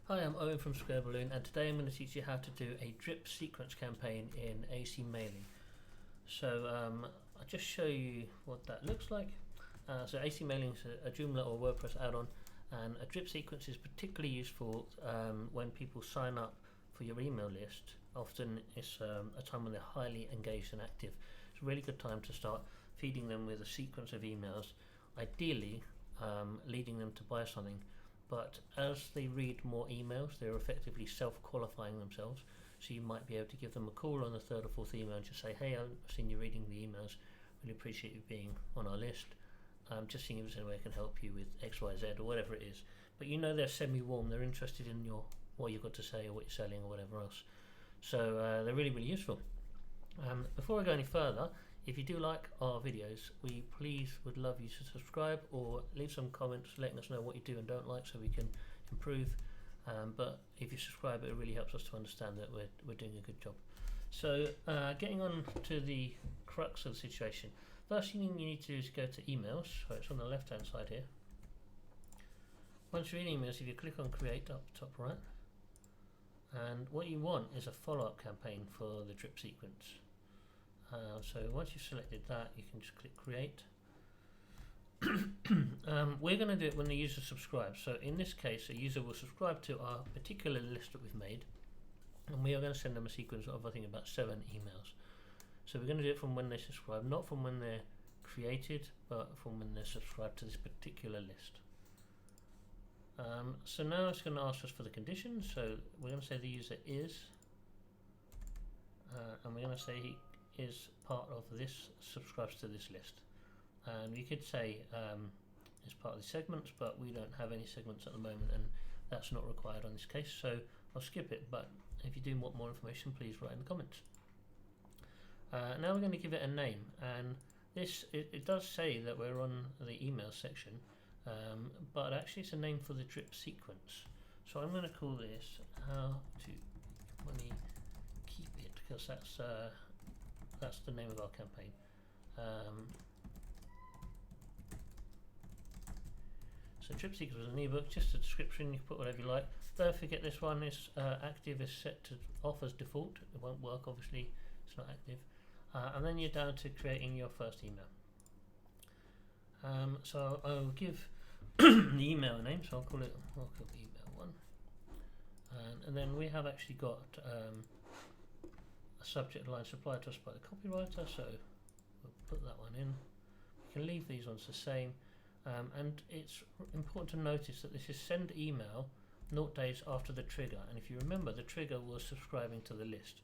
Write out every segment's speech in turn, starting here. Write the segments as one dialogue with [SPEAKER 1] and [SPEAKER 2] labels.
[SPEAKER 1] Hi, I'm Owen from Square Balloon, and today I'm going to teach you how to do a drip sequence campaign in Acy Mailing. So I'll just show you what that looks like. So Acy Mailing is a Joomla or WordPress add-on, and a drip sequence is particularly useful when people sign up for your email list. Often it's a time when they're highly engaged and active. It's a really good time to start feeding them with a sequence of emails, ideally leading them to buy something. But as they read more emails, they're effectively self-qualifying themselves. So you might be able to give them a call on the third or fourth email and just say, hey, I've seen you reading the emails, really appreciate you being on our list. Just seeing if there's any way I can help you with X, Y, Z, or whatever it is. But you know they're semi-warm, they're interested in what you've got to say or what you're selling or whatever else. So they're really, really useful. Before I go any further, if you do like our videos, we please would love you to subscribe or leave some comments letting us know what you do and don't like so we can improve. But if you subscribe, it really helps us to understand that we're doing a good job. So getting on to the crux of the situation. First thing you need to do is go to emails. So it's on the left hand side here. Once you're in emails, if you click on create up top right, and what you want is a follow-up campaign for the drip sequence. So once you've selected that, you can just click create. We're going to do it when the user subscribes. So in this case, a user will subscribe to our particular list that we've made, and we are going to send them a sequence of, I think, about 7 emails. So we're going to do it from when they subscribe, not from when they're created, but from when they're subscribed to this particular list. So now it's going to ask us for the conditions. So we're going to say the user is, and we're going to say he is part of this, subscribes to this list. And we could say it's part of the segments, but we don't have any segments at the moment, and that's not required on this case, so I'll skip it. But if you do want more information, please write in the comments. Now we're going to give it a name, and this it does say that we're on the email section, but actually it's a name for the drip sequence. So I'm going to call this how to money keep it, because that's the name of our campaign. So drip sequence is an ebook, just a description, you can put whatever you like. Don't forget this one is active, is set to off as default. It won't work, obviously, it's not active. And then you're down to creating your first email. So I'll give the email a name, so I'll call it email 1. And then we have actually got a subject line supplied to us by the copywriter, so we'll put that one in. We can leave these ones the same, and it's important to notice that this is send email 0 days after the trigger, and if you remember, the trigger was subscribing to the list,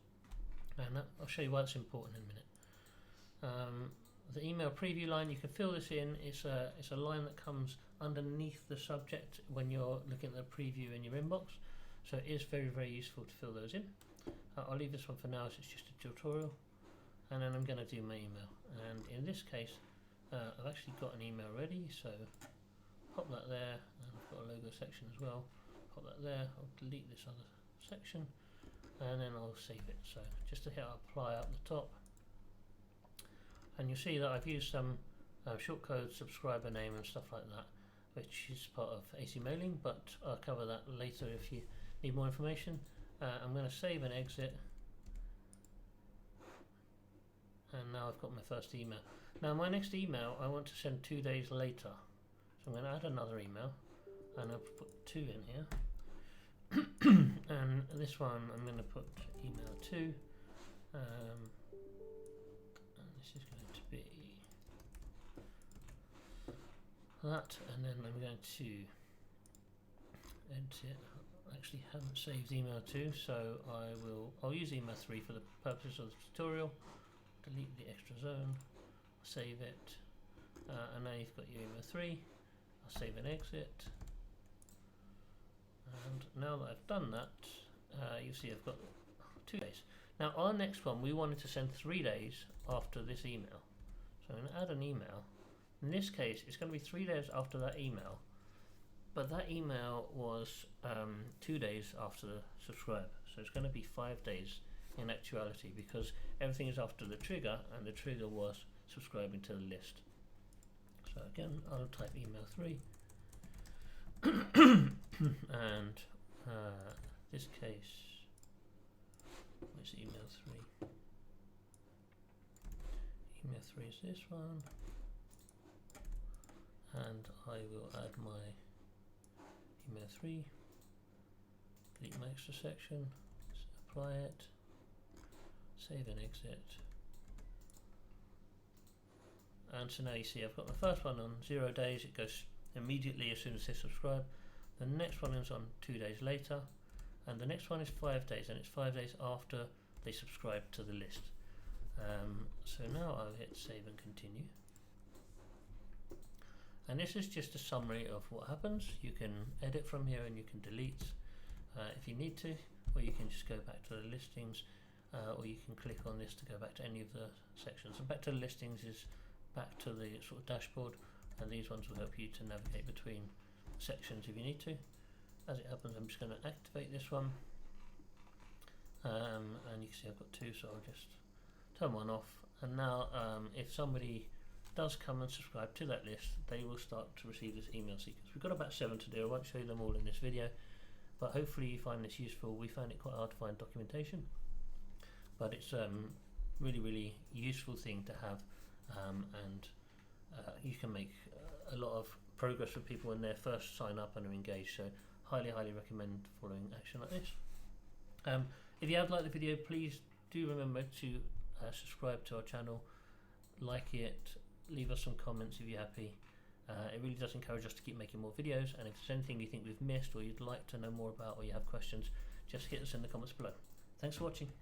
[SPEAKER 1] and I'll show you why it's important in a minute. The email preview line, you can fill this in. It's a line that comes underneath the subject when you're looking at the preview in your inbox, so it is very, very useful to fill those in. I'll leave this one for now as it's just a tutorial, and then I'm going to do my email. And in this case, I've actually got an email ready, so pop that there, and I've got a logo section as well. Pop that there, I'll delete this other section, and then I'll save it. So just to hit apply up the top, and you'll see that I've used some shortcode, subscriber name and stuff like that, which is part of Acy Mailing, but I'll cover that later if you need more information. I'm going to save and exit, and now I've got my first email. Now my next email I want to send 2 days later, so I'm going to add another email, and I'll put 2 in here. And this one I'm going to put email 2, and this is going to be that, and then I'm going to edit. I actually haven't saved email 2, so I'll use email 3 for the purposes of the tutorial. Delete the extra zone, save it, and now you've got your email 3. I'll save and exit, and now that I've done that, you'll see I've got 2 days. Now our next one, we wanted to send 3 days after this email, so I'm going to add an email. In this case, it's going to be 3 days after that email, but that email was 2 days after the subscribe, so it's going to be 5 days in actuality, because everything is after the trigger, and the trigger was subscribing to the list. So again, I'll type email 3 and This case, where's email 3? Email 3 is this one, and I will add my email 3, delete my extra section, apply it, save and exit. And so now you see I've got my first one on 0 days, it goes immediately as soon as they subscribe. The next one is on 2 days later, and the next one is 5 days, and it's 5 days after they subscribe to the list. So now I'll hit save and continue. And this is just a summary of what happens. You can edit from here and you can delete if you need to, or you can just go back to the listings, or you can click on this to go back to any of the sections. And back to the listings is back to the sort of dashboard, and these ones will help you to navigate between sections if you need to. As it happens, I'm just going to activate this one, and you can see I've got 2, so I'll just turn one off. And now if somebody does come and subscribe to that list, they will start to receive this email sequence. We've got about 7 to do. I won't show you them all in this video, but hopefully you find this useful. We found it quite hard to find documentation, but it's really, really useful thing to have, and you can make a lot of progress with people when they first sign up and are engaged. So highly recommend following action like this. If you have liked the video, please do remember to subscribe to our channel, like it, leave us some comments if you're happy. It really does encourage us to keep making more videos, and if there's anything you think we've missed or you'd like to know more about, or you have questions, just hit us in the comments below. Thanks for watching.